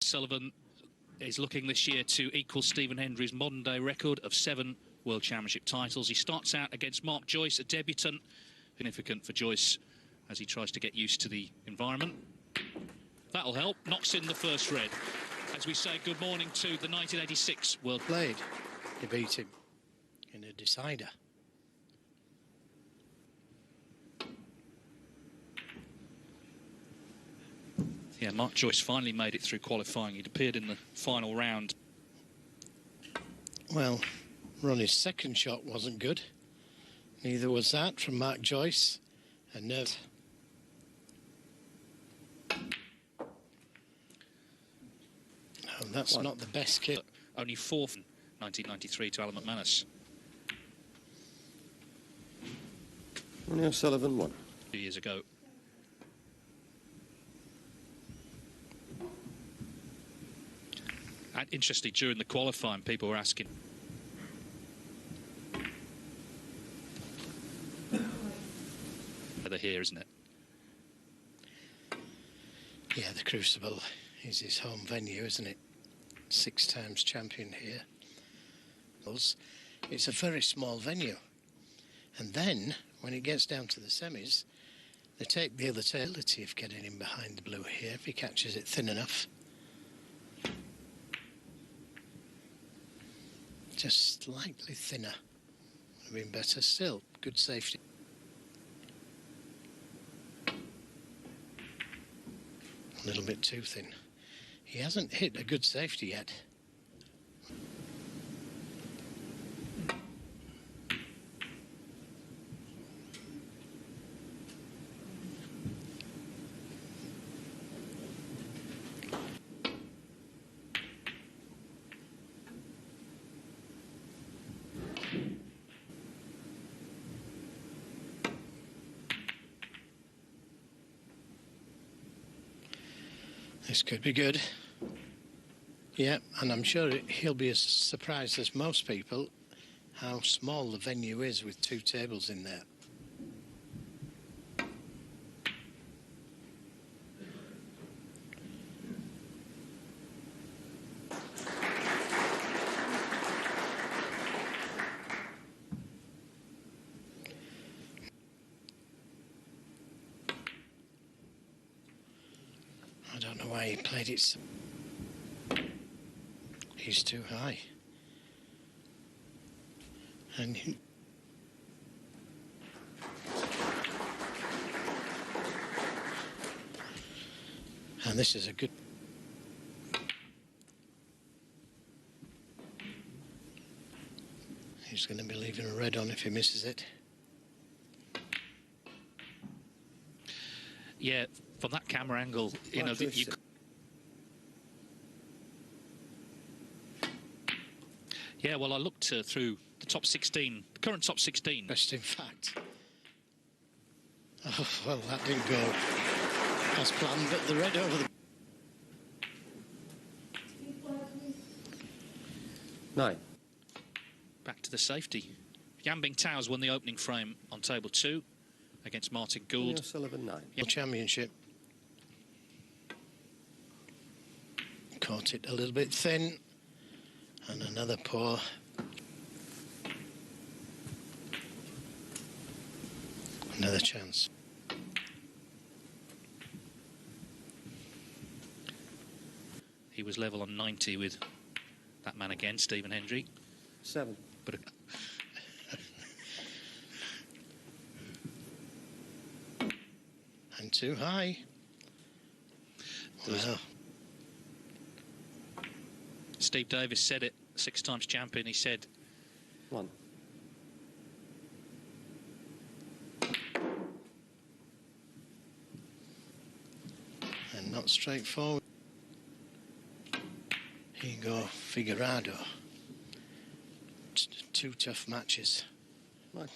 O'Sullivan is looking this year to equal Stephen Hendry's modern-day record of 7 World Championship titles. He starts out against Mark Joyce, a debutant, significant for Joyce as he tries to get used to the environment. That'll help. Knocks in the first red. As we say good morning to the 1986 World. Played. He beat him in a decider. Yeah, Mark Joyce finally made it through qualifying. He'd appeared in the final round. Well, Ronnie's second shot wasn't good. Neither was that from Mark Joyce. And no. Oh, that's not the best kit. Only fourth in 1993 to Alan McManus. Ronnie O'Sullivan won. 2 years ago. And interestingly, during the qualifying, people were asking. They're here, isn't it? Yeah, the Crucible is his home venue, isn't it? 6 times champion here. It's a very small venue. And then, when it gets down to the semis, they take the other ability of getting him behind the blue here if he catches it thin enough. Just slightly thinner. Would have been better still. Good safety. A little bit too thin. He hasn't hit a good safety yet. This could be good. Yeah, and I'm sure he'll be as surprised as most people how small the venue is with 2 tables in there. I don't know why he played it. He's too high. And this is a good. He's going to be leaving a red on if he misses it. Yeah, from that camera angle, you know, you. Yeah, well, I looked through the top 16, the current top 16. Best in fact. Oh, well, that didn't go as planned, but the red over the... 9. Back to the safety. Yambing Towers won the opening frame on table 2 against Martin Gould. Ronnie O'Sullivan 9. Championship. Caught it a little bit thin. And another pour. Another chance. He was level on 90 with that man again, Stephen Hendry. 7. But and too high. Well. Steve Davis said it, 6 times champion. He said 1. And not straightforward. Here you go, Figueroa. 2 tough matches. Right.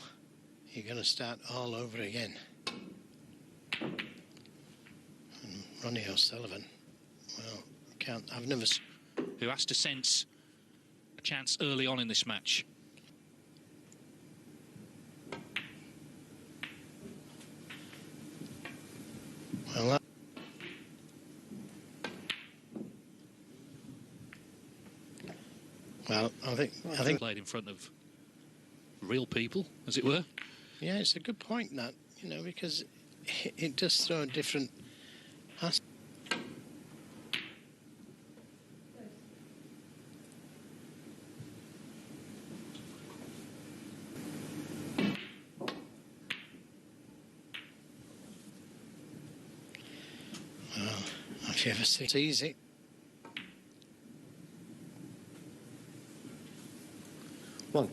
You're going to start all over again. And Ronnie O'Sullivan, well, I've never... who has to sense a chance early on in this match. Well, Well, I think Played in front of real people, as it were. yeah, it's a good point that, you know, because it does throw a different aspect. Well, have you ever seen it? It's easy. One.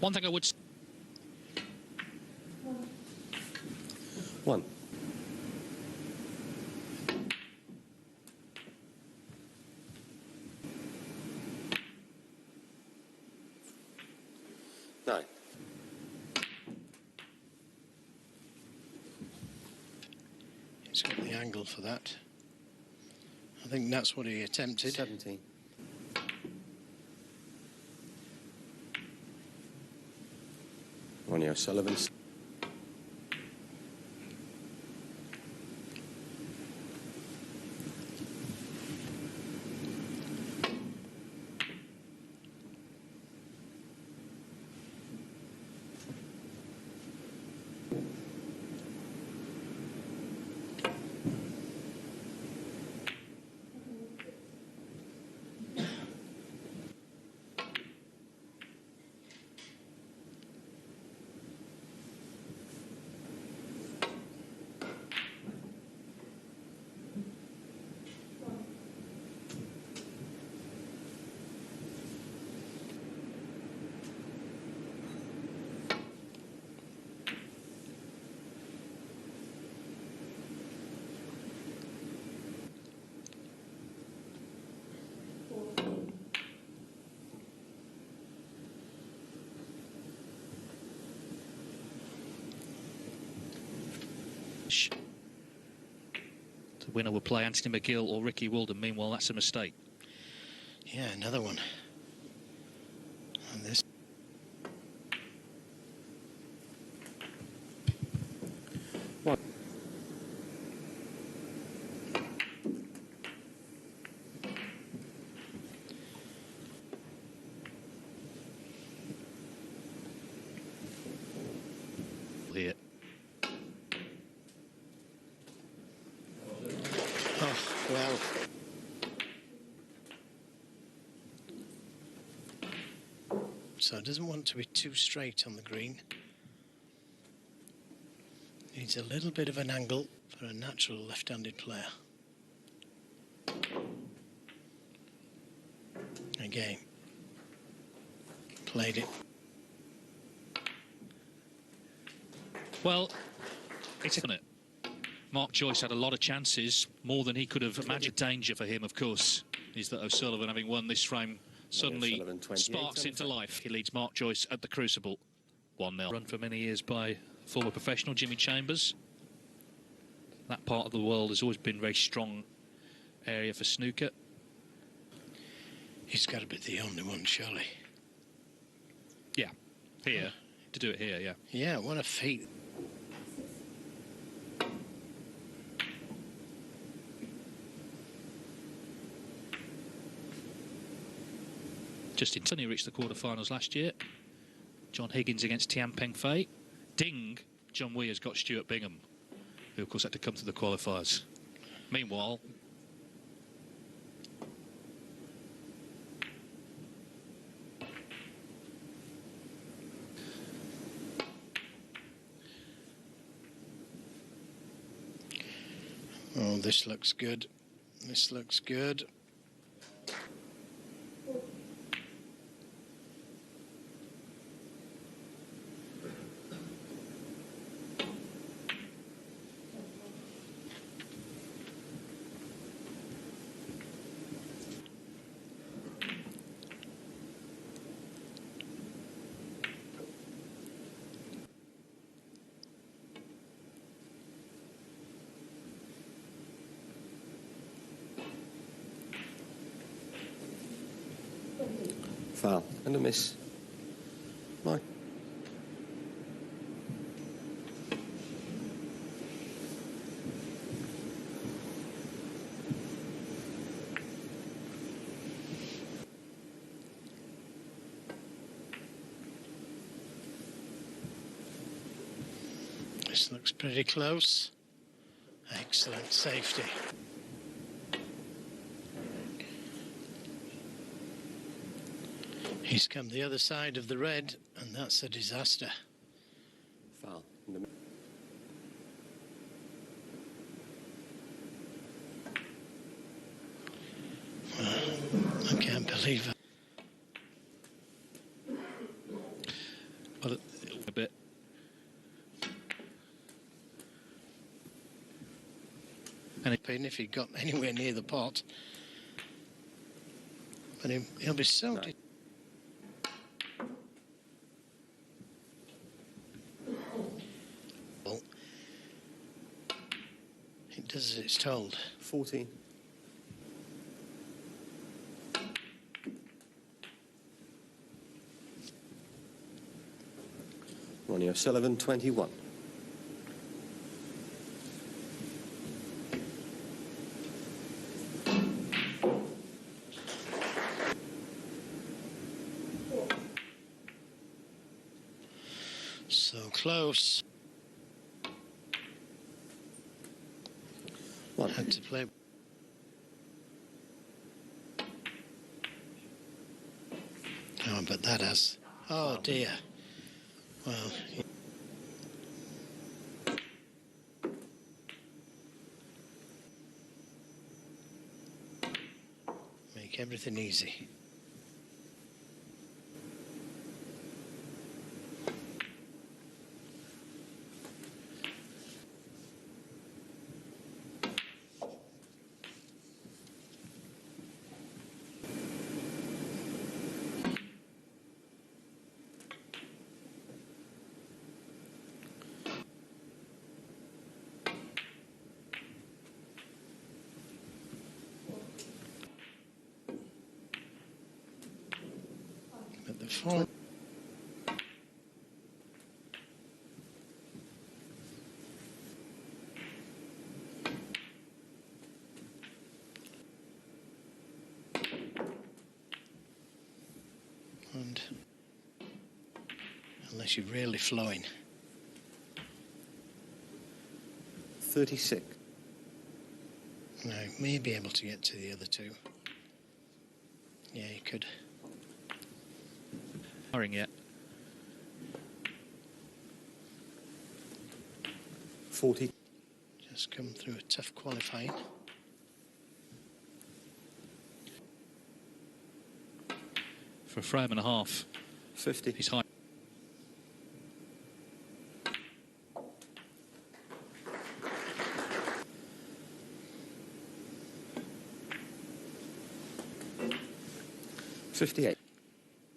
One thing I would... One. Nine. He's got the angle for that. I think that's what he attempted. 17. Ronnie O'Sullivan. The winner will play Anthony McGill or Ricky Walden. Meanwhile, that's a mistake. Yeah, another one. And this. One. Here. Oh, well. So it doesn't want to be too straight on the green. Needs a little bit of an angle for a natural left-handed player. Again. Played it. Well, it's on it. Mark Joyce had a lot of chances, more than he could have imagined. Danger for him, of course, is that O'Sullivan, having won this frame, suddenly sparks into life. He leads Mark Joyce at the Crucible, 1-0. Run for many years by former professional Jimmy Chambers. That part of the world has always been a very strong area for snooker. He's got to be the only one, surely. Yeah, here. To do it here, yeah. Yeah, what a feat. Just in he reached the quarterfinals last year. John Higgins against Tian Peng Fei. Ding, John Wee has got Stuart Bingham, who of course had to come to the qualifiers. Meanwhile, oh, this looks good. This looks good. Foul. And a miss. Mike. This looks pretty close. Excellent safety. He's come the other side of the red, and that's a disaster. Foul. I can't believe it. Well, a bit. And if he got anywhere near the pot, but he'll be so. No. Well, it does as it's told. 14. Ronnie O'Sullivan, 21. So close. One. Had to play. Oh, but that has. Oh dear. Well. Make everything easy. At the front. And unless you're really flowing. 36. No, may be able to get to the other two. Yeah, you could. Yet. 40. Just come through a tough qualifying. For a frame and a half. 50. He's high. $58.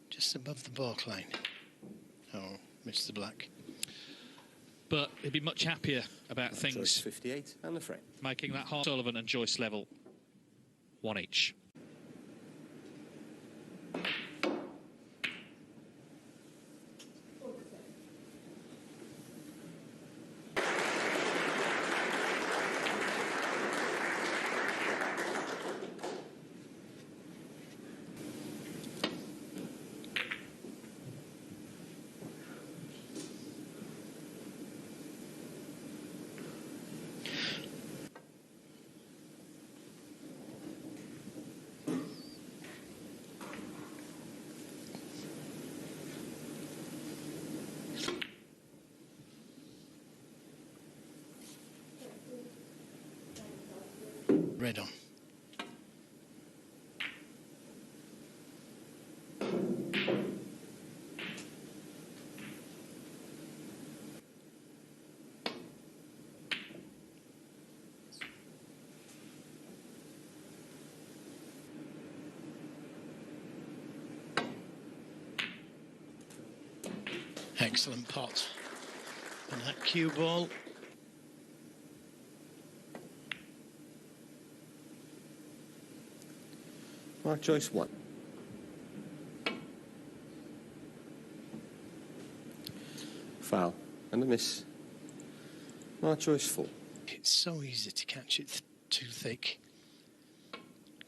Just above the balk line. Oh, missed the black. But he'd be much happier about Joyce, things 58 and the frame. making that hard. Sullivan and Joyce level. One each. Red on. Excellent pot. And that cue ball. Mark Joyce, 1. Foul and a miss. Mark Joyce, 4. It's so easy to catch it too thick.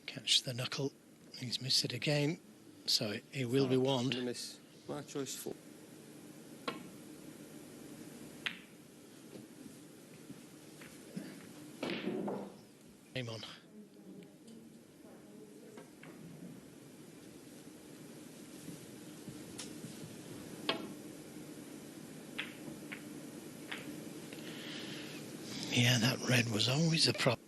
Catch the knuckle. He's missed it again. So he will be warned. And a miss. Mark Joyce, 4. Game on. Yeah, that red was always a problem.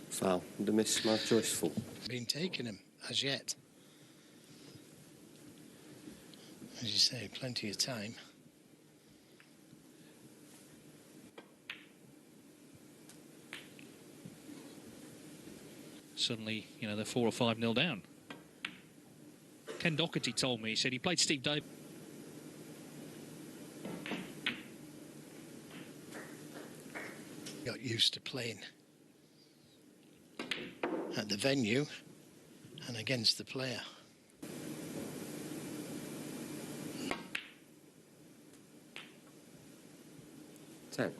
Foul. The miss, Mark Joyce full. Been taking him as yet. As you say, plenty of time. Suddenly, you know, they're 4 or 5-0 down. Ken Doherty told me, he said he played Steve Davis. Got used to playing at the venue and against the player. Ten.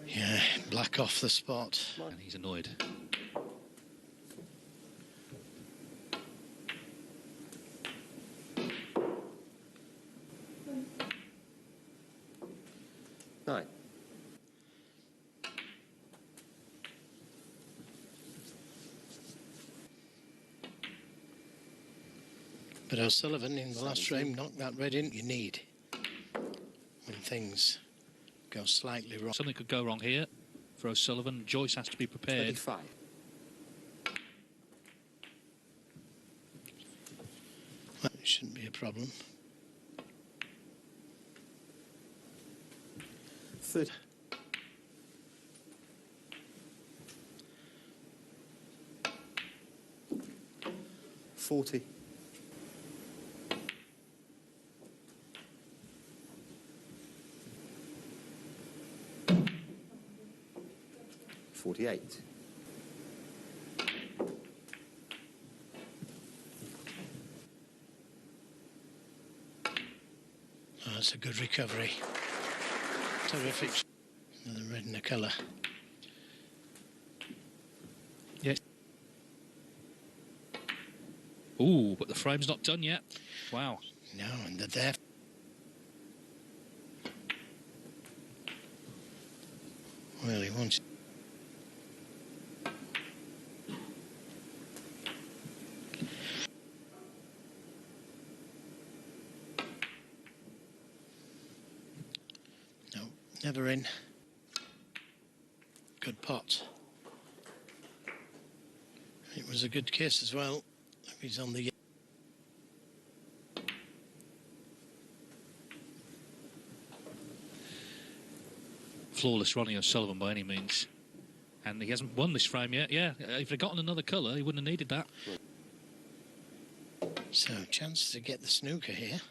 Yeah, black off the spot. And he's annoyed. Nine. But O'Sullivan in the last frame knocked that red in. You need when things go slightly wrong. Something could go wrong here for O'Sullivan. Joyce has to be prepared. 25. Well, it shouldn't be a problem. 30. 40. 48. Oh, that's a good recovery. Terrific. Another red in the colour. Yes. Ooh, but the frame's not done yet. Wow. No, and they're there. Well, he wants. No, never in. Good pot. It was a good kiss as well. If he's on the. Flawless Ronnie O'Sullivan by any means. And he hasn't won this frame yet. Yeah, if he'd gotten another colour, he wouldn't have needed that. So, chance to get the snooker here,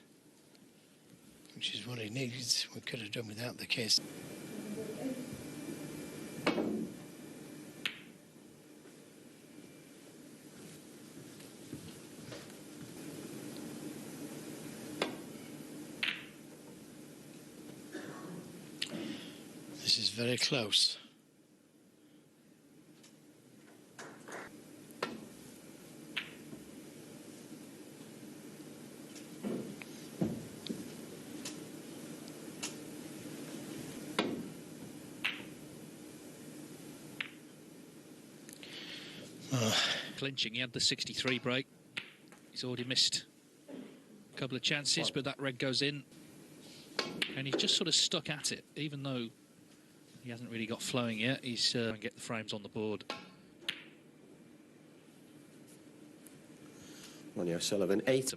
which is what he needs. We could have done without the kiss. This is very close. Clinching, he had the 63 break. He's already missed a couple of chances, but that red goes in. And he's just sort of stuck at it, even though he hasn't really got flowing yet. He's going to get the frames on the board. Ronnie O'Sullivan, 8.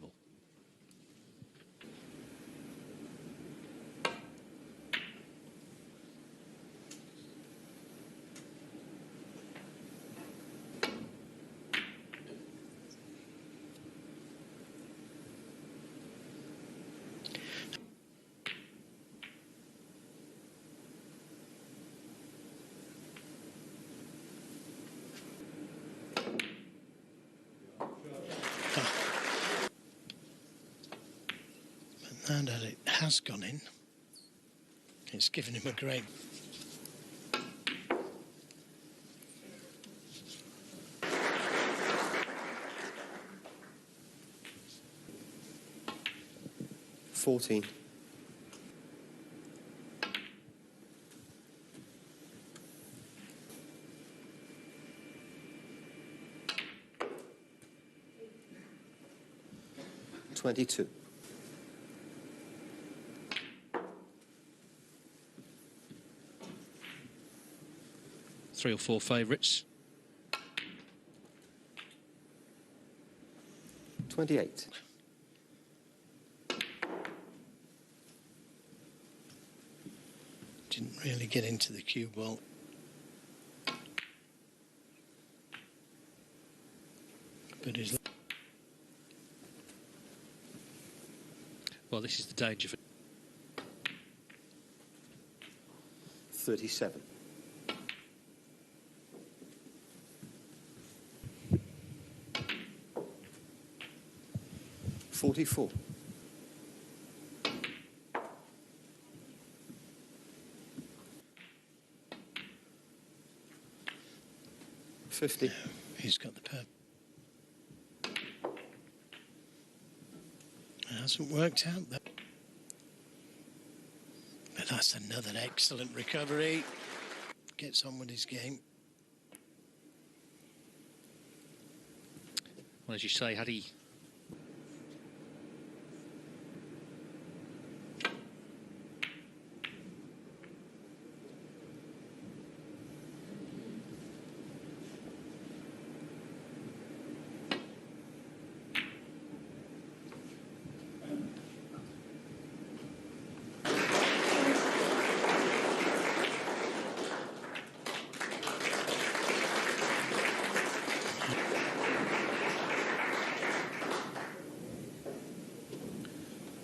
And as it has gone in, it's given him a great... $14. 22. 3 or 4 favourites. 28. Didn't really get into the cue ball. But his... Well, this is the danger for... 37. 44. 50. He's got the purple. It hasn't worked out though. But that's another excellent recovery. Gets on with his game. Well, as you say, had he...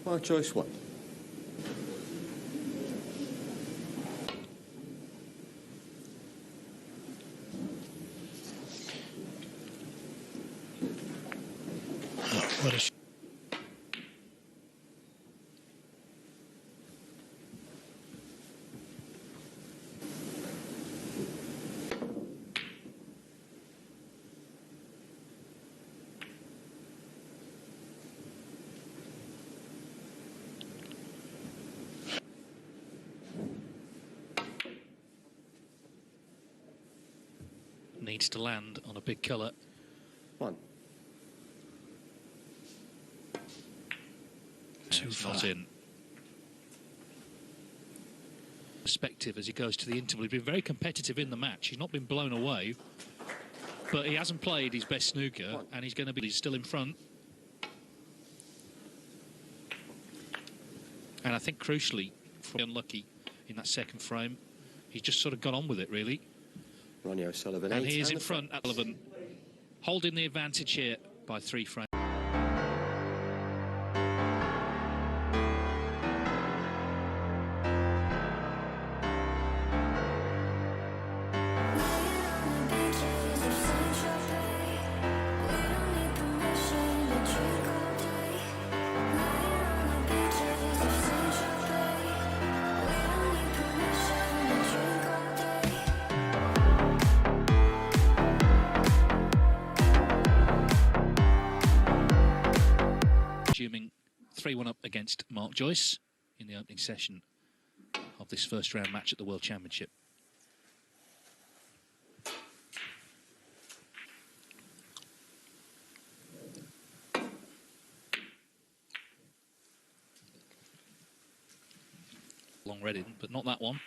Well, Joyce won. Oh, what a... Needs to land on a big colour. 1. Too It's far. not in. Perspective as he goes to the interval. He's been very competitive in the match. He's not been blown away, but he hasn't played his best snooker, and he's going to be... He's still in front. And I think crucially, unlucky in that second frame, he's just sort of got on with it really. Ronnie O'Sullivan, 8. And he is in front at 11, holding the advantage here by 3 frames. Assuming 3-1 up against Mark Joyce in the opening session of this first round match at the World Championship. Long read but not that one.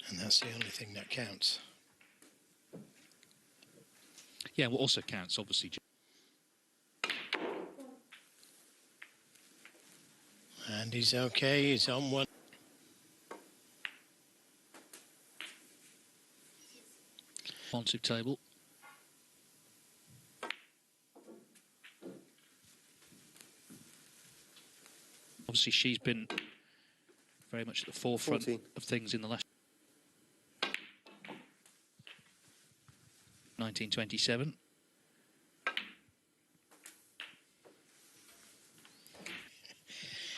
And that's the only thing that counts. Yeah, what also counts, obviously. And he's okay, he's on one. Responsive table. Obviously, she's been very much at the forefront 14. of things in the last 1927.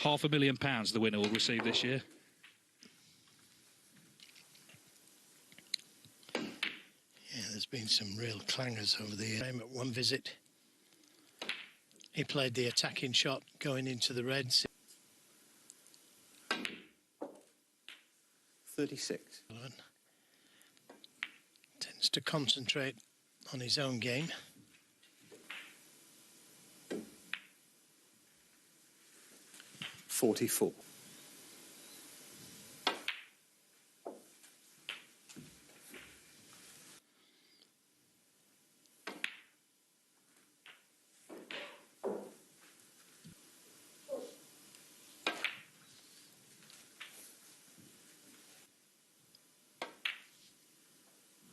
£500,000 the winner will receive this year. Yeah, there's been some real clangers over the year. At one visit, he played the attacking shot going into the reds. 36. Tends to concentrate on his own game. $44.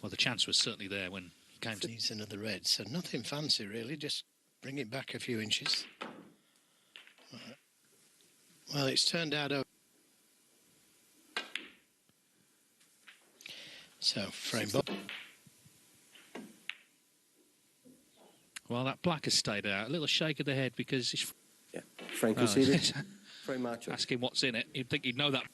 Well, the chance was certainly there when he came to... Needs another red, so nothing fancy really, just bring it back a few inches. Right. Well, it's turned out okay. So, frame ball. Well, that black has stayed out. A little shake of the head because he's... Yeah. Frame conceded. Frame match. Ask him what's in it. You'd think he'd know that.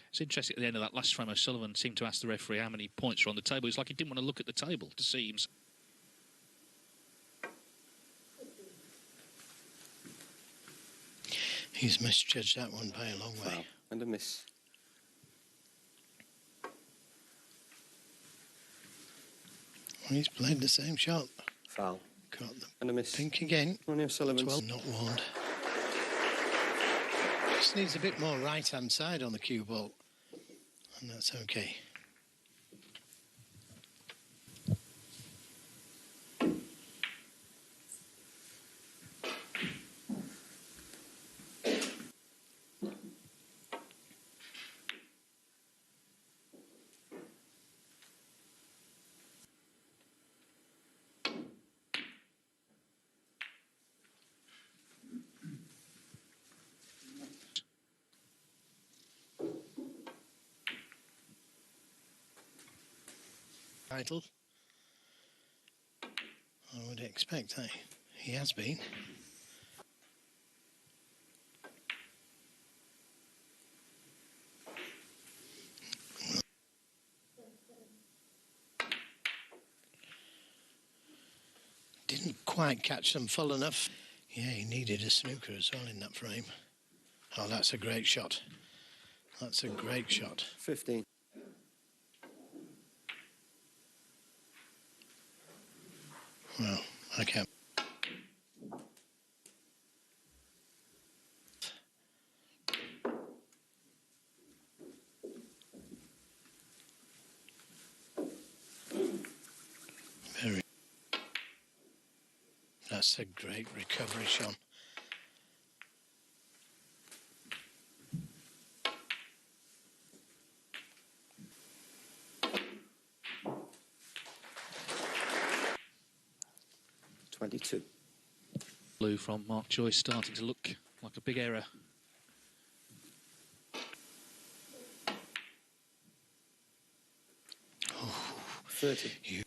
It's interesting, at the end of that last frame, O'Sullivan seemed to ask the referee how many points were on the table. It's like he didn't want to look at the table to see him. He's misjudged that one by a long way. Foul. And a miss. He's played the same shot. Foul. Got the And a miss. pink again. Ronnie O'Sullivan. 12, not warned. Just needs a bit more right-hand side on the cue ball. And that's okay. Title. I would expect that he has been. Didn't quite catch them full enough. Yeah, he needed a snooker as well in that frame. Oh, that's a great shot. That's a great shot. 15. Well, I can't. Very. That's a great recovery, Sean. Blue from Mark Joyce starting to look like a big error. Oh, 30.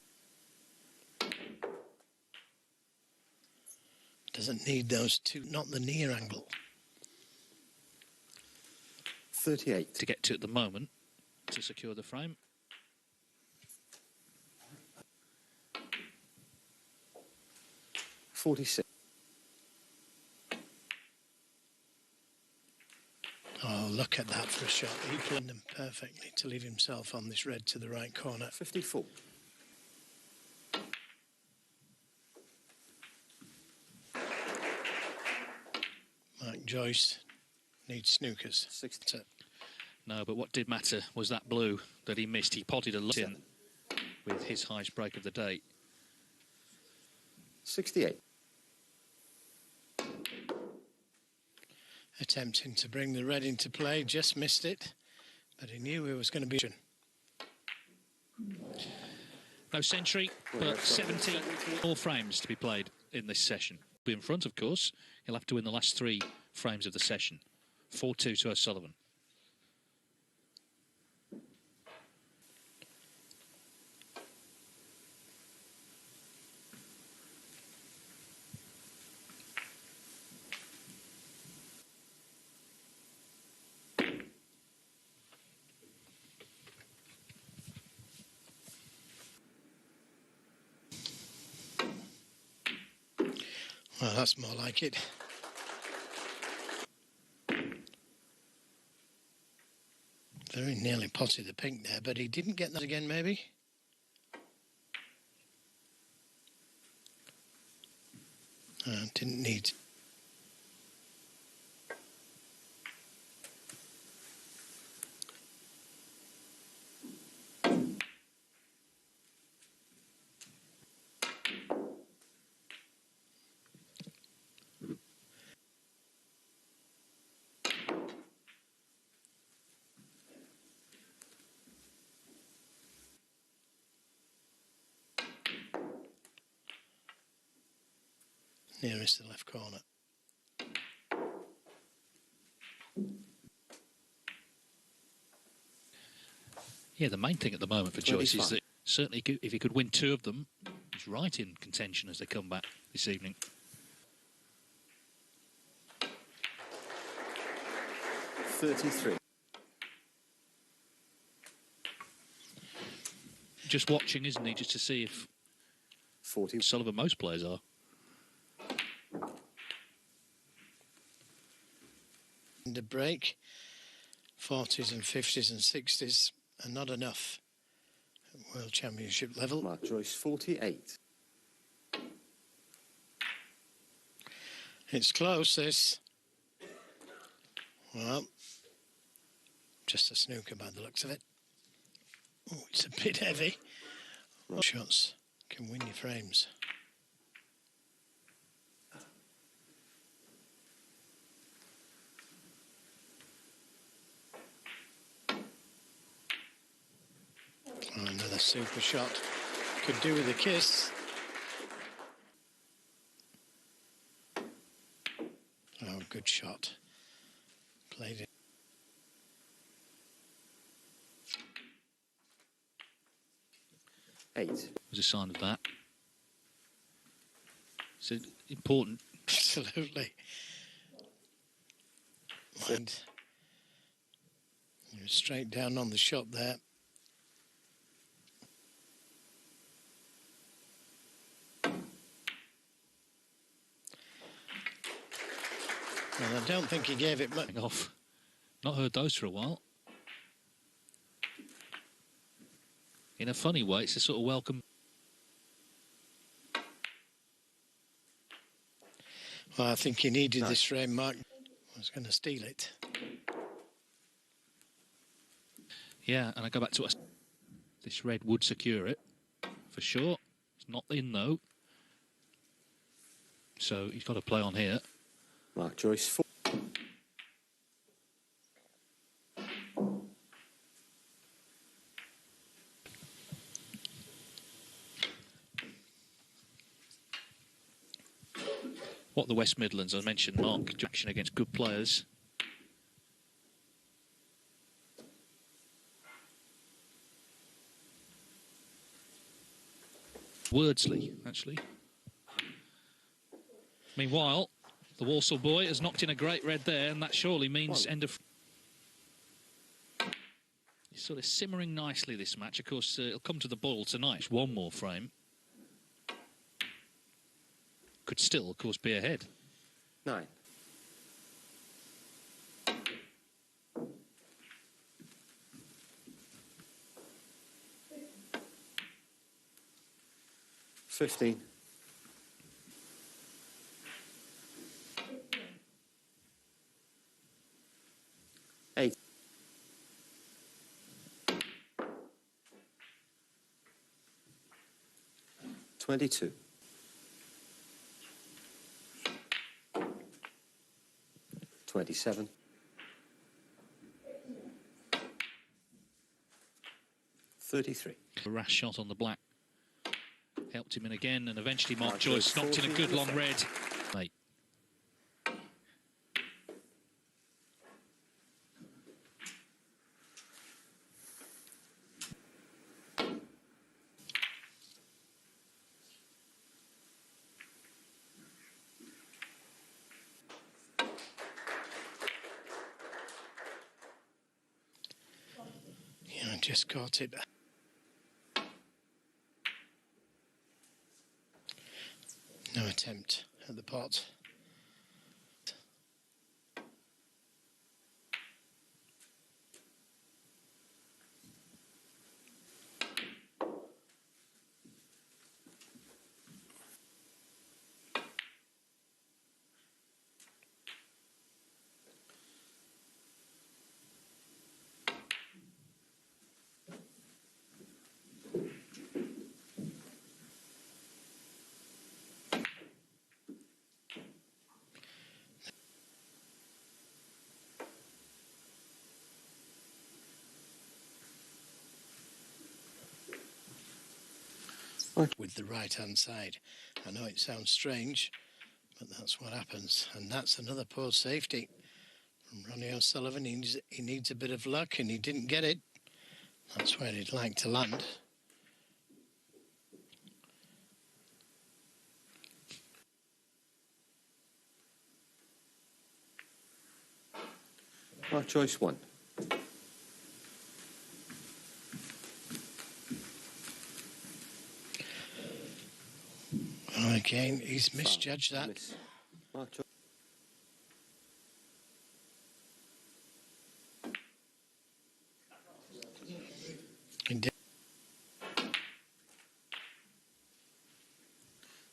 Doesn't need those two, not the near angle. 38. To get to at the moment to secure the frame. $46. Oh, look at that for a shot. He planned them perfectly to leave himself on this red to the right corner. 54. Mark Joyce needs snookers. 60. No, but what did matter was that blue that he missed. He potted a lot in with his highest break of the day. 68. Attempting to bring the red into play, just missed it, but he knew it was going to be. No century, but 70 more frames to be played in this session. Be in front, of course. He'll have to win the last 3 frames of the session. 4-2 to O'Sullivan. Well, that's more like it. Very nearly potted the pink there, but he didn't get that again, maybe. Didn't need. Nearest the left corner. Yeah, the main thing at the moment for Joyce is that certainly if he could win 2 of them, he's right in contention as they come back this evening. $33. Just watching, isn't he, just to see if 40. Sullivan, most players are. The break, 40s and 50s and 60s are not enough at World Championship level. Mark Joyce, 48. It's close, this. Well, just a snooker by the looks of it. Oh, it's a bit heavy. Shots can win your frames. Oh, another super shot. Could do with a kiss. Oh, good shot. Played it. $8. Was a sign of that. So important. Absolutely. And you're straight down on the shot there. Well, I don't think he gave it much. Off. Not heard those for a while. In a funny way, it's a sort of welcome. Well, I think he needed this frame, Mark. I was going to steal it. Yeah, and I go back to us. This red would secure it, for sure. It's not in, though. So he's got to play on here. Mark Joyce, 4. What the West Midlands, I mentioned, Mark, action against good players. Wordsley, actually. Meanwhile, the Walsall boy has knocked in a great red there, and that surely means end of... It's sort of simmering nicely, this match. Of course, it'll come to the ball tonight. It's 1 more frame. Could still, of course, be ahead. 9. $15. 8. 22. 27. 33. A rash shot on the black. Helped him in again, and eventually Mark Joyce knocked in a good long red. Mate. Yeah, just caught it. No attempt at the pot. With the right-hand side. I know it sounds strange, but that's what happens. And that's another poor safety from Ronnie O'Sullivan. He needs a bit of luck, and he didn't get it. That's where he'd like to land. Mark Joyce 1. Well, again, he's misjudged that. Miss. Mark Joyce. He did.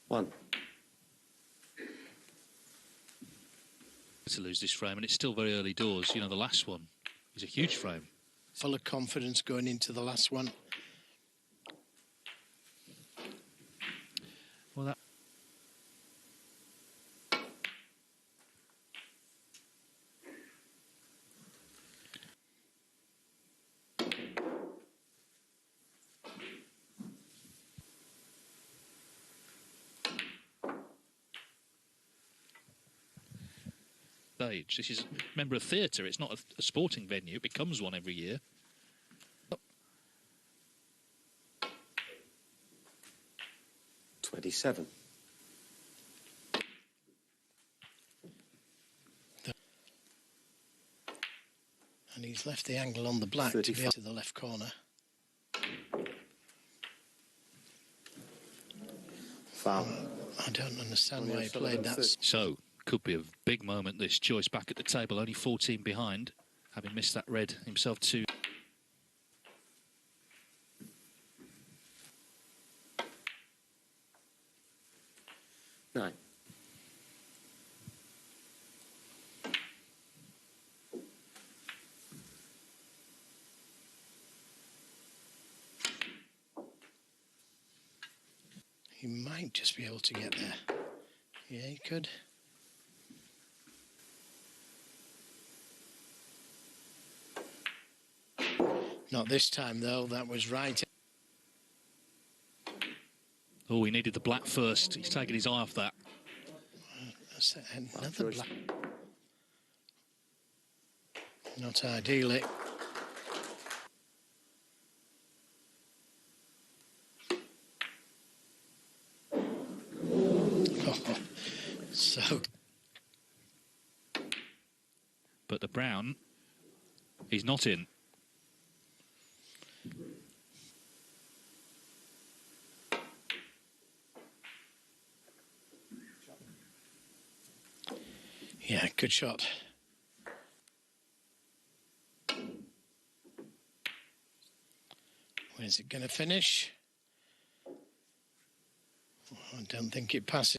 1. To lose this frame, and it's still very early doors. You know, the last one is a huge frame. Full of confidence going into the last one. Well, that. Stage. This is, remember, a theatre. It's not a sporting venue. It becomes one every year. 27. And he's left the angle on the black 35. to be to the left corner. Foul. I don't understand why he played that. So, could be a big moment, this. Joyce back at the table, only 14 behind, having missed that red himself too. Nine. He might just be able to get there. Yeah, he could. Not this time, though. That was right. Oh, he needed the black first. He's taken his eye off that. That's another black. Not ideally. Oh, so. But the brown, he's not in. Yeah, good shot. Where's it going to finish? Oh, I don't think it passes.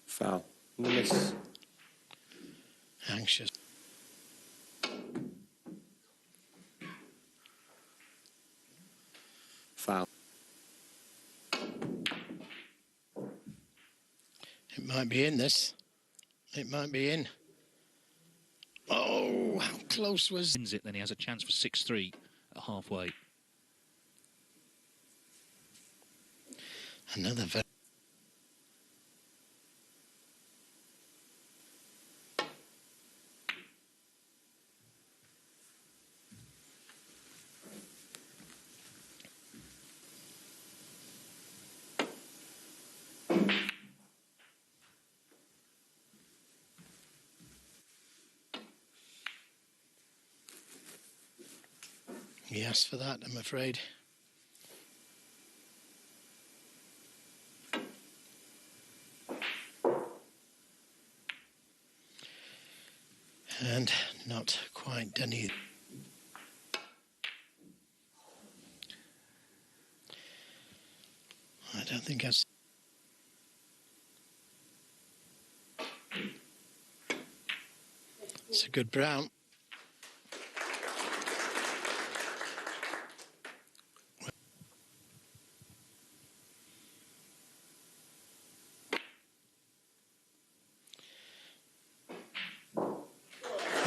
Foul. Miss. Anxious. Foul. It might be in this. It might be in. Oh, how close was... Wins it, then he has a chance for 6-3 at halfway. Another very... He asked for that, I'm afraid. And not quite done either. I don't think that's... It's a good brown.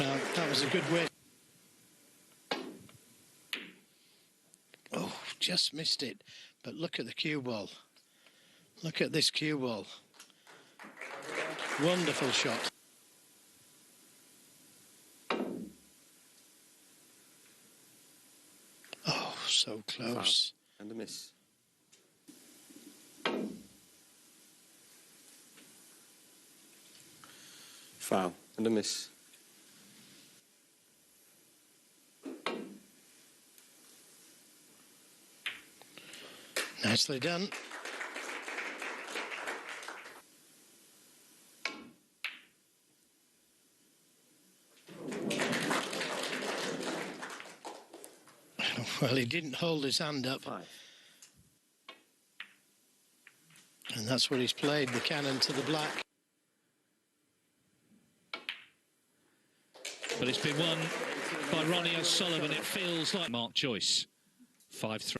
Well, that was a good win. Oh, just missed it. But look at the cue ball. Look at this cue ball. Wonderful shot. Oh, so close. Foul. And a miss. Foul. And a miss. Nicely done. Well, he didn't hold his hand up. 5. And that's what he's played, the cannon to the black. But it's been won by Ronnie O'Sullivan. It feels like Mark Joyce. 5-3.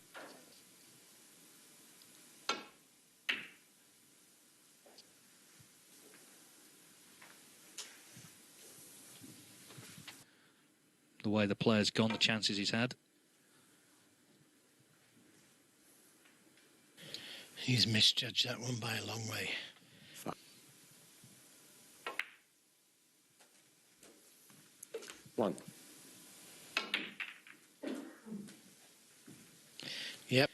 The way the player's gone, the chances he's had. He's misjudged that one by a long way. 5. 1. Yep.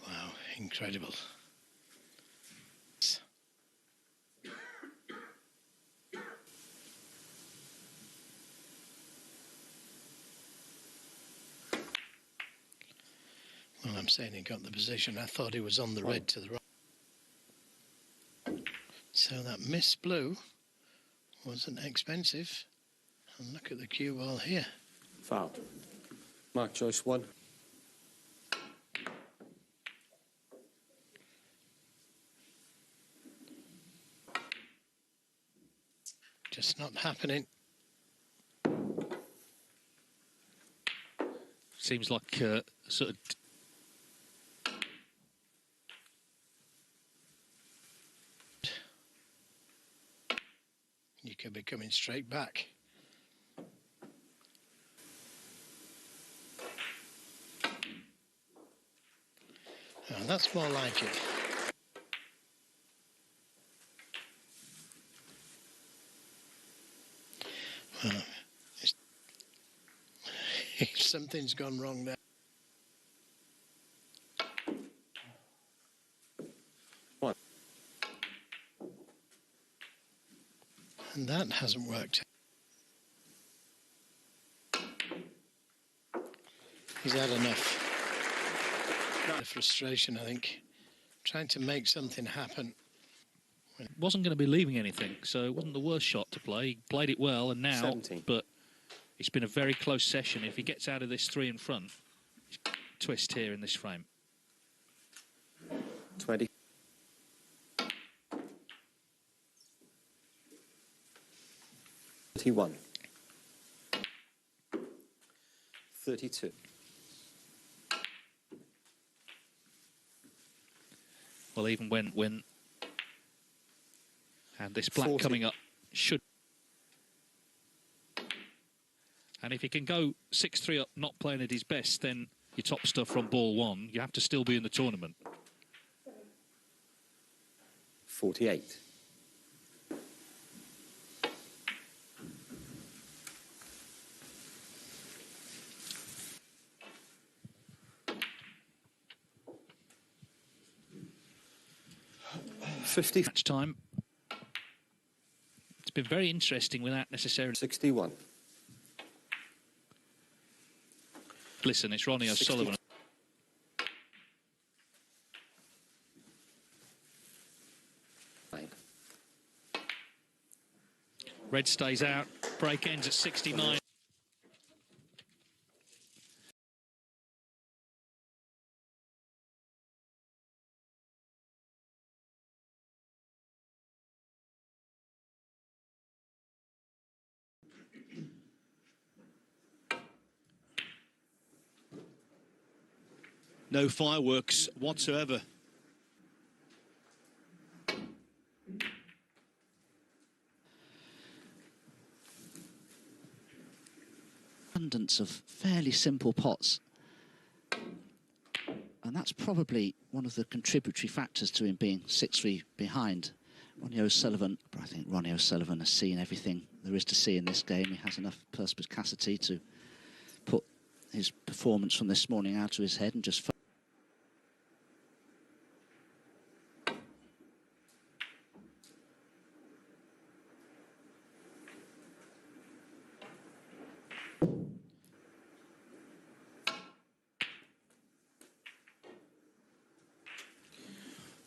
Wow, incredible. Well, I'm saying he got the position. I thought he was on the red to the right. So that missed blue wasn't expensive. And look at the cue ball here. Foul. Mark Joyce 1. Just not happening. Seems like sort of... You could be coming straight back. Oh, that's more like it. Well, something's gone wrong there. 1. And that hasn't worked. He's had enough. The frustration, I think. Trying to make something happen. Wasn't going to be leaving anything, so it wasn't the worst shot to play. He played it well, and now... 17. But it's been a very close session. If he gets out of this 3 in front, twist here in this frame. 20. 31. 32. Well, even when and this black 40. coming up should. And if he can go 6-3 up, not playing at his best, then your top stuff from ball one, you have to still be in the tournament. 48. Match time. It's been very interesting without necessarily... 61. Listen, it's Ronnie O'Sullivan. Red stays out. Break ends at 69. No fireworks whatsoever. Abundance of fairly simple pots, and that's probably one of the contributory factors to him being 6-3 behind Ronnie O'Sullivan. But I think Ronnie O'Sullivan has seen everything there is to see in this game. He has enough perspicacity to put his performance from this morning out of his head and just...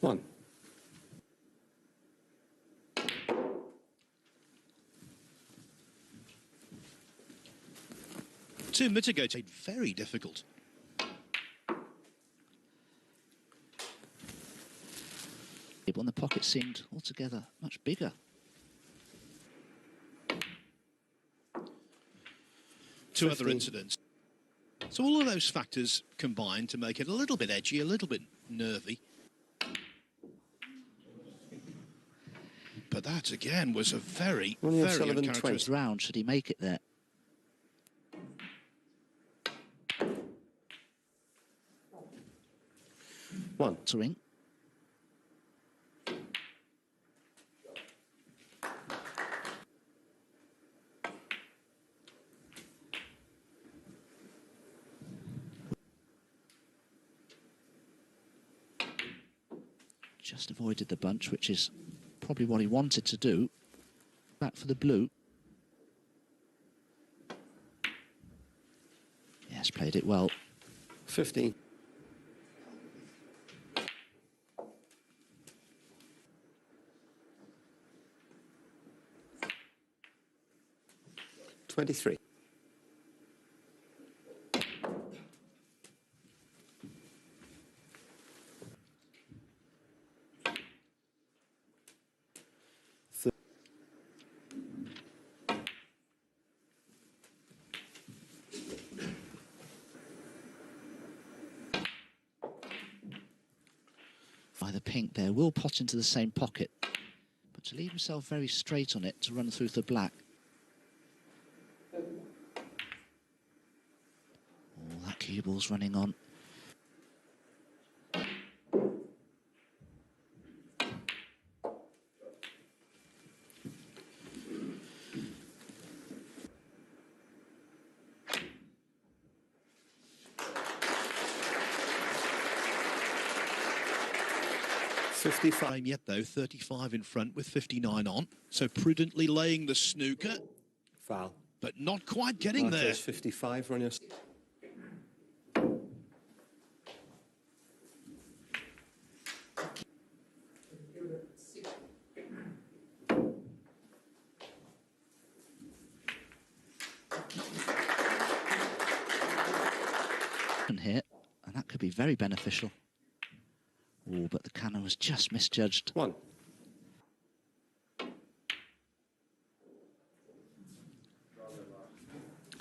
One. To mitigate, very difficult. And the pocket seemed altogether much bigger. Two other incidents. So all of those factors combined to make it a little bit edgy, a little bit nervy. But that, again, was a very, very uncharacteristic round. Should he make it there? One. Swing. Just avoided the bunch, which is probably what he wanted to do. Back for the blue. Yes, played it well. 15. $23. By the pink there, will pot into the same pocket, but to leave himself very straight on it to run through the black. Oh, that cue ball's running on. Time yet, though, 35 in front with 59 on. So prudently laying the snooker. Foul. But not quite getting Mark there. Joyce, 55, Ronnie O'Sullivan. Here, and that could be very beneficial. Oh, but the cannon was just misjudged. One.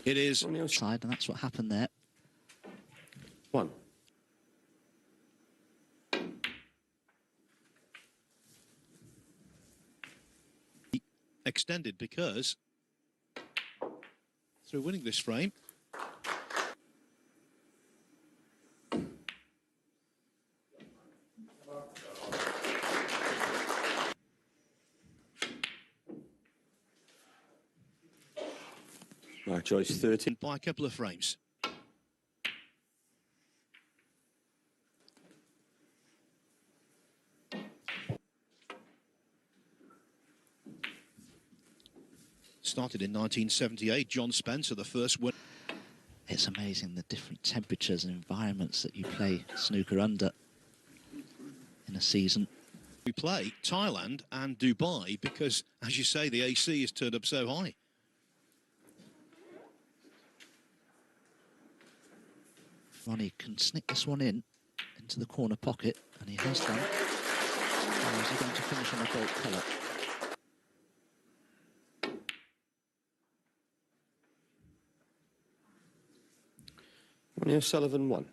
It is. Side, and that's what happened there. One. extended because through winning this frame, Right, Joyce, 13. by a couple of frames. Started in 1978, John Spencer, the first winner. It's amazing the different temperatures and environments that you play snooker under in a season. We play Thailand and Dubai because, as you say, the AC is turned up so high. Ronnie can snick this one into the corner pocket, and he has done. Or is he going to finish on a gold colour? Ronnie O'Sullivan, 1.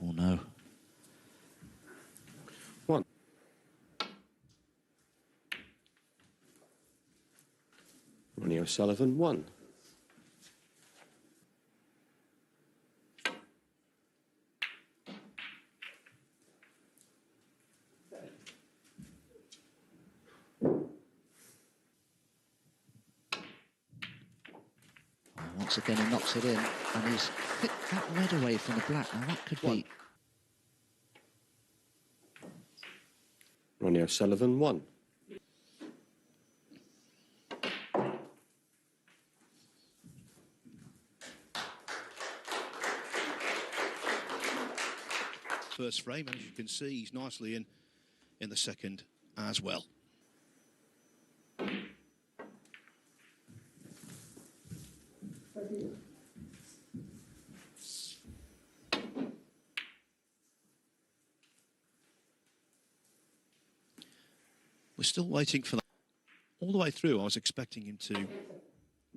Oh no. 1. Ronnie O'Sullivan, 1. Once again, he knocks it in, and he's flicked that red away from the black. Now, that could be... Ronnie O'Sullivan, 1. First frame, and as you can see, he's nicely in the second as well. We're still waiting for that. All the way through, I was expecting him to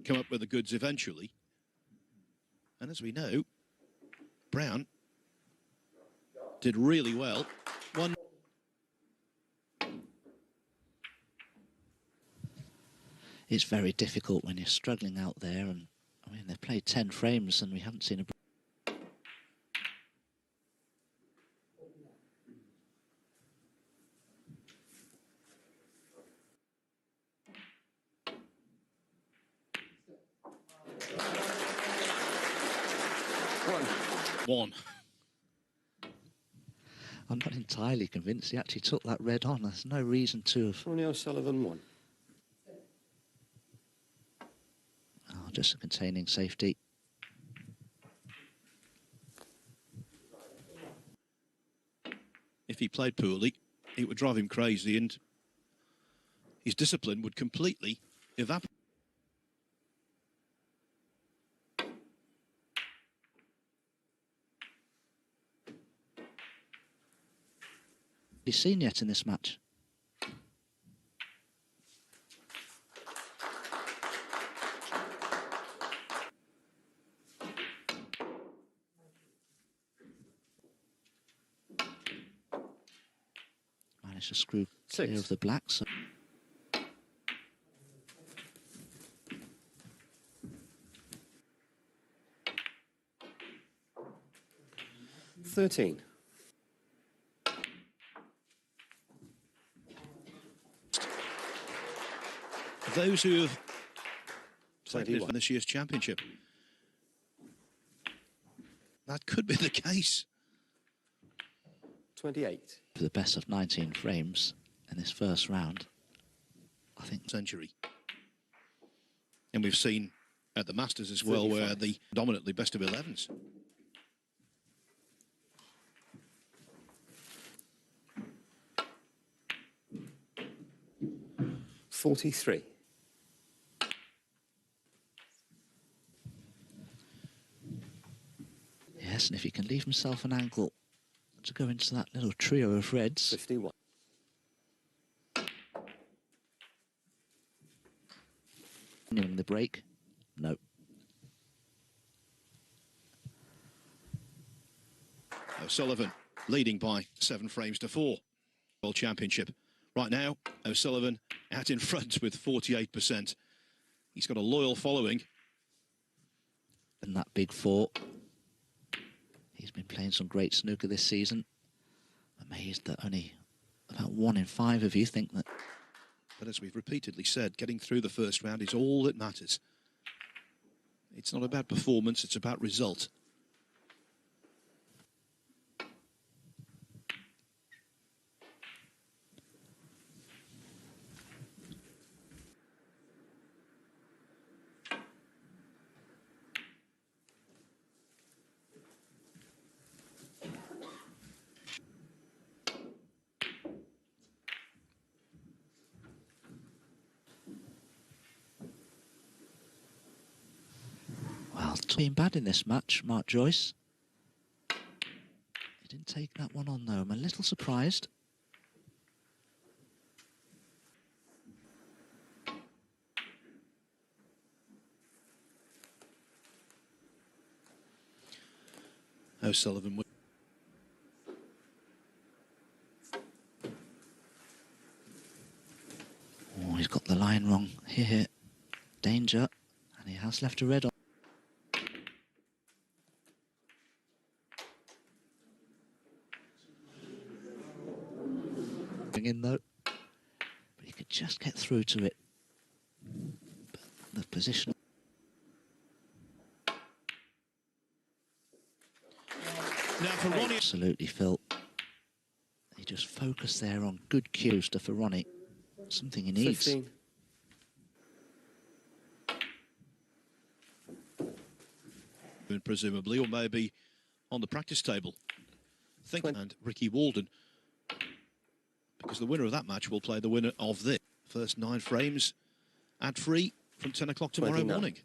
come up with the goods eventually. And as we know, Brown did really well. One. It's very difficult when you're struggling out there, and I mean, they've played 10 frames and we haven't seen a... One. I'm not entirely convinced he actually took that red on. There's no reason to have... Ronnie O'Sullivan, 1. Oh, just a containing safety. If he played poorly, it would drive him crazy and his discipline would completely evaporate. He's seen yet in this match. Managed to screw clear 6. of the blacks. 13. Those who have played 21. in this year's championship, that could be the case. 28. For the best of 19 frames in this first round, I think. Century. And we've seen at the Masters as well, 35. where the dominantly best of 11s. $43. Yes, and if he can leave himself an angle to go into that little trio of reds. 51. In the break, no. O'Sullivan leading by 7 frames to 4. World Championship. Right now, O'Sullivan out in front with 48%. He's got a loyal following. And that big 4. He's been playing some great snooker this season. Amazed that only about 1 in 5 of you think that. But as we've repeatedly said, getting through the first round is all that matters. It's not about performance, it's about result. Well, been bad in this match, Mark Joyce. He didn't take that one on, though. I'm a little surprised. O'Sullivan. Oh, he's got the line wrong here. Danger. And he has left a red on. In though, but he could just get through to it. But the position. Now for Ronnie. Absolutely, Phil. He just focused there on good cue stuff for Ronnie. Something he needs. 15. Presumably, or maybe on the practice table. And Ricky Walden. Because the winner of that match will play the winner of this. First 9 frames, ad-free from 10 o'clock tomorrow 29. morning.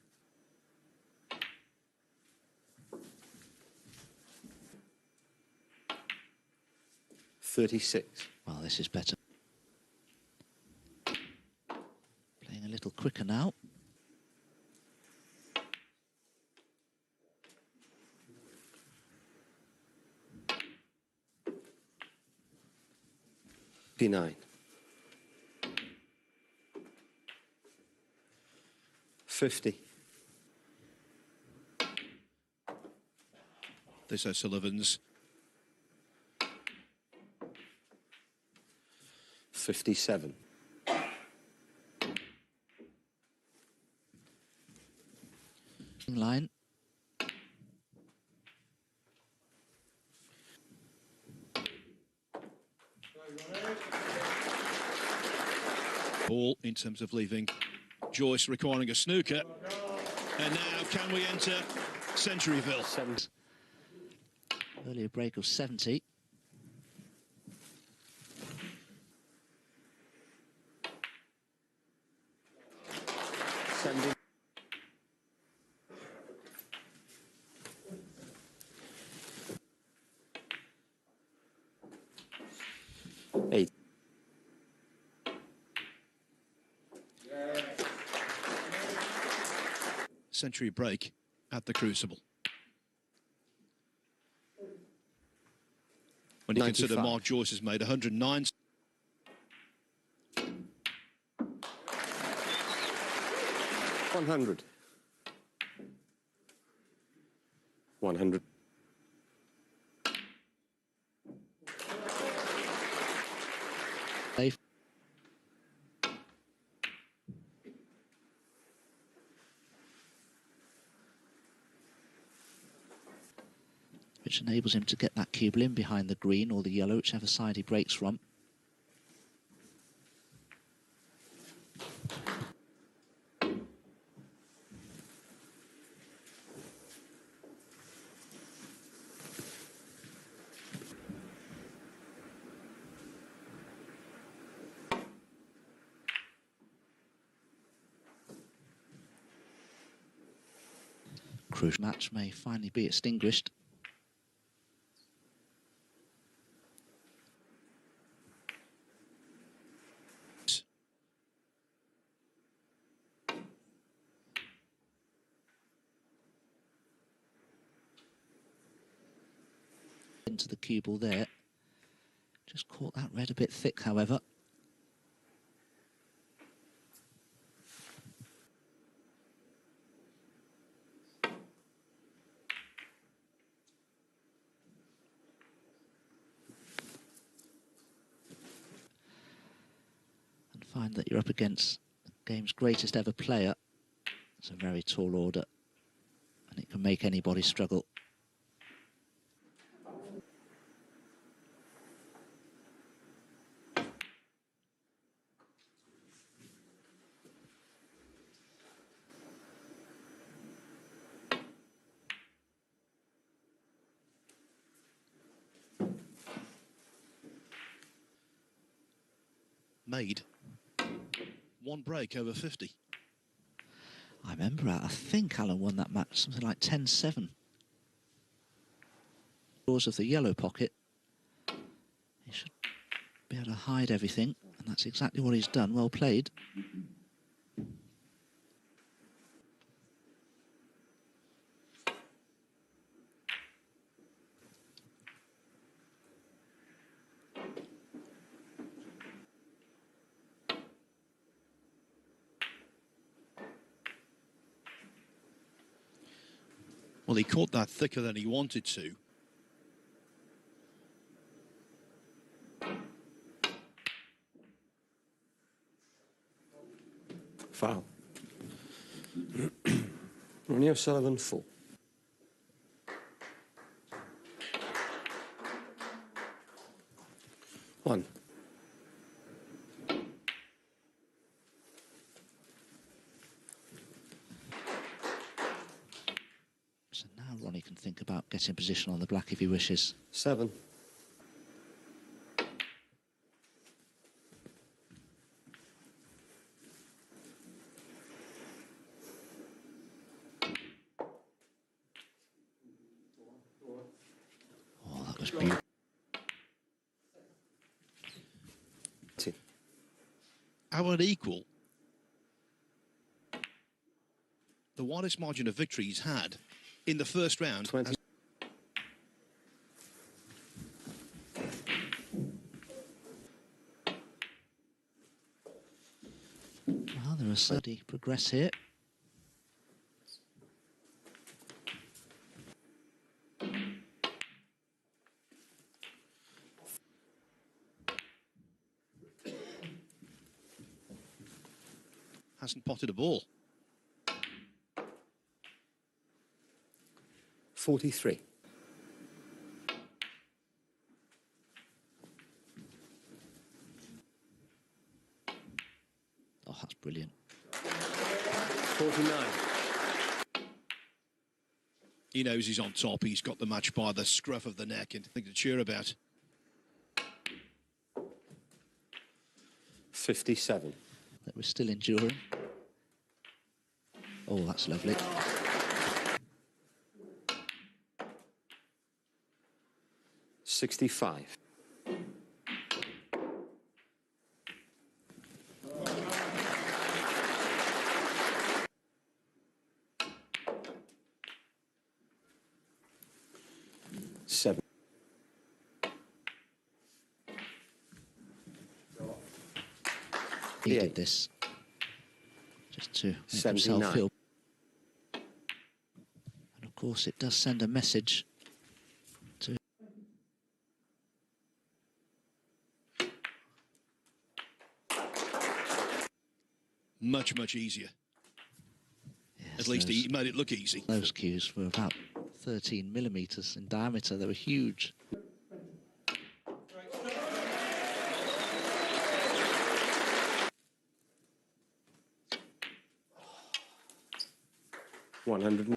$36. Well, this is better. Playing a little quicker now. $59. 50. This O'Sullivan's 57. Line. Ball in terms of leaving Joyce requiring a snooker. And now can we enter Centuryville? 7. Earlier break of 70. $8. Century break at the Crucible. When you consider 95. Mark Joyce has made 109. $100. 100. Dave. Which enables him to get that cube in behind the green or the yellow, whichever side he breaks from. Crucial match may finally be extinguished. into the cue ball there. Just caught that red a bit thick, however. And find that you're up against the game's greatest ever player. It's a very tall order, and it can make anybody struggle. Made one break over 50. I remember, I think Alan won that match, something like 10-7. Doors of the yellow pocket. He should be able to hide everything, and that's exactly what he's done. Well played. Well, he caught that thicker than he wanted to. Foul. Ronnie O'Sullivan, full. One. So now Ronnie can think about getting position on the black if he wishes. 7. Oh, that was beautiful. How unequal the widest margin of victory he's had in the first round. 20. Well, there are steady progress here. Hasn't potted a ball. 43. Oh, that's brilliant. 49. He knows he's on top. He's got the match by the scruff of the neck and nothing to cheer about. 57. That we're still enduring. Oh, that's lovely. 65. Seven. He Yeah. did this just to make 79. himself feel. And of course, it does send a message to. Much, much easier. Yes, At least he made it look easy. Those cues were about 13 millimetres in diameter. They were huge. $100.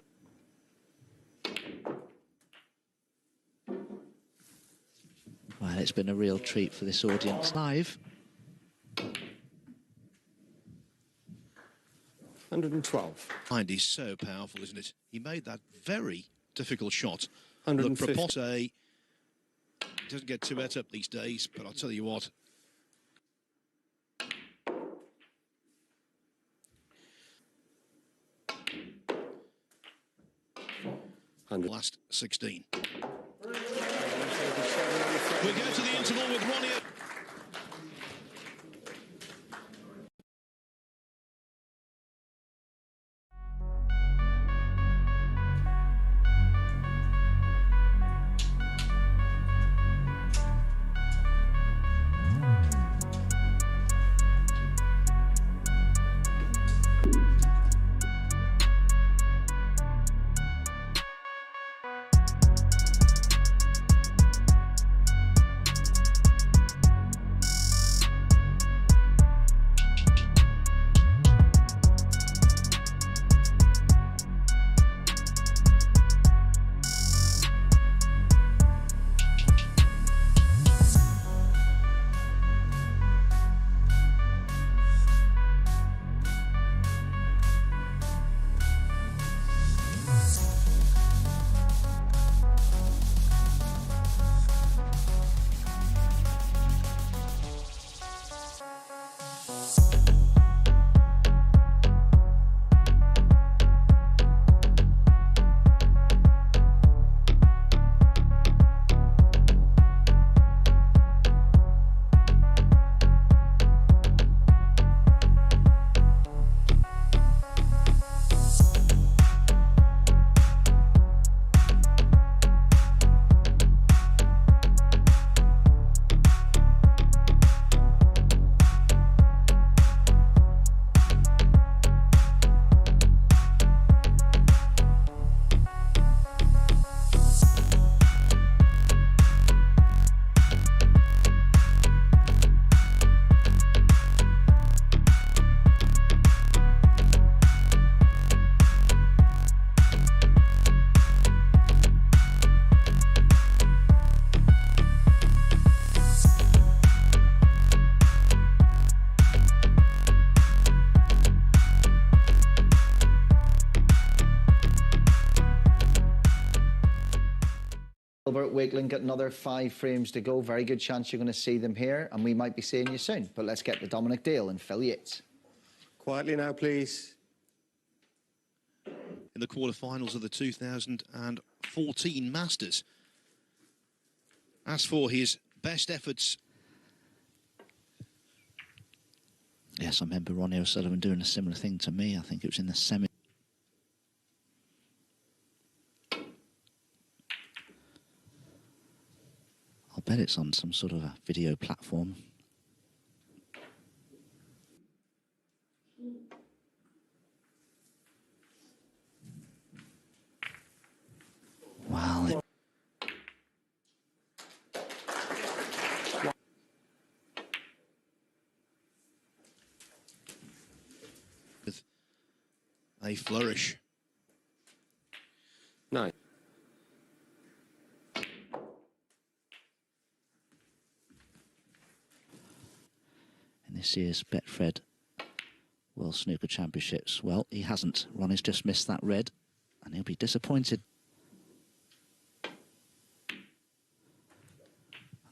Well, it's been a real treat for this audience live. 112. Mind is so powerful, isn't it? He made that very difficult shot. Look, 150. Propote doesn't get too wet up these days, but I'll tell you what. Last 16. We go to the interval with Ronnie. Wakeling got another 5 frames to go. Very good chance you're going to see them here, and we might be seeing you soon. But let's get to Dominic Dale and Phil Yates. Quietly now, please. In the quarterfinals of the 2014 Masters. As for his best efforts. Yes, I remember Ronnie O'Sullivan doing a similar thing to me. I think it was in the semi. I'll bet it's on some sort of a video platform. Wow. With a flourish. 9. In this year's Betfred World Snooker Championships. Well, he hasn't. Ronnie's just missed that red, and he'll be disappointed. And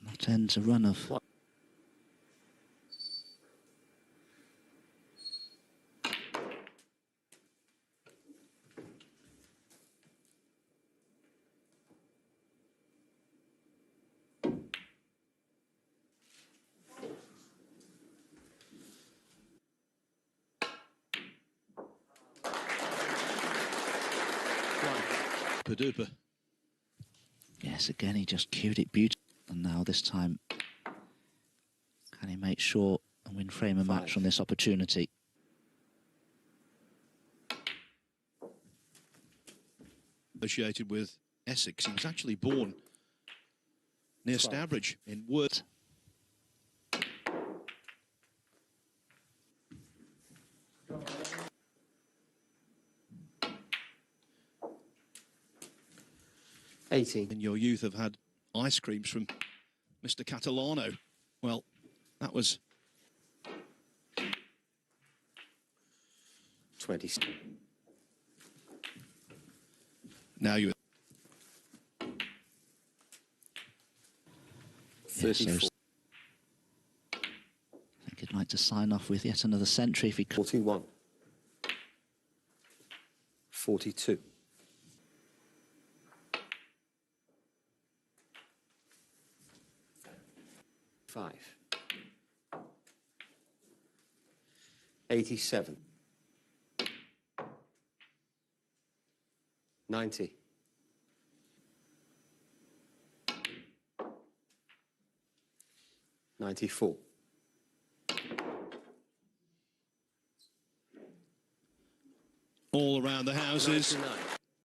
that ends a run of... Padupa. Yes, again, he just cued it beautifully. And now this time, can he make sure and win frame a match from this opportunity? Associated with Essex. He was actually born near Stourbridge in Worth. In your youth have had ice creams from Mr. Catalano. Well, that was 20. Now you 34. Yes, I think he'd like to sign off with yet another century if he could. 41. 42. 85. 87. 90. 94. All around the houses. 99.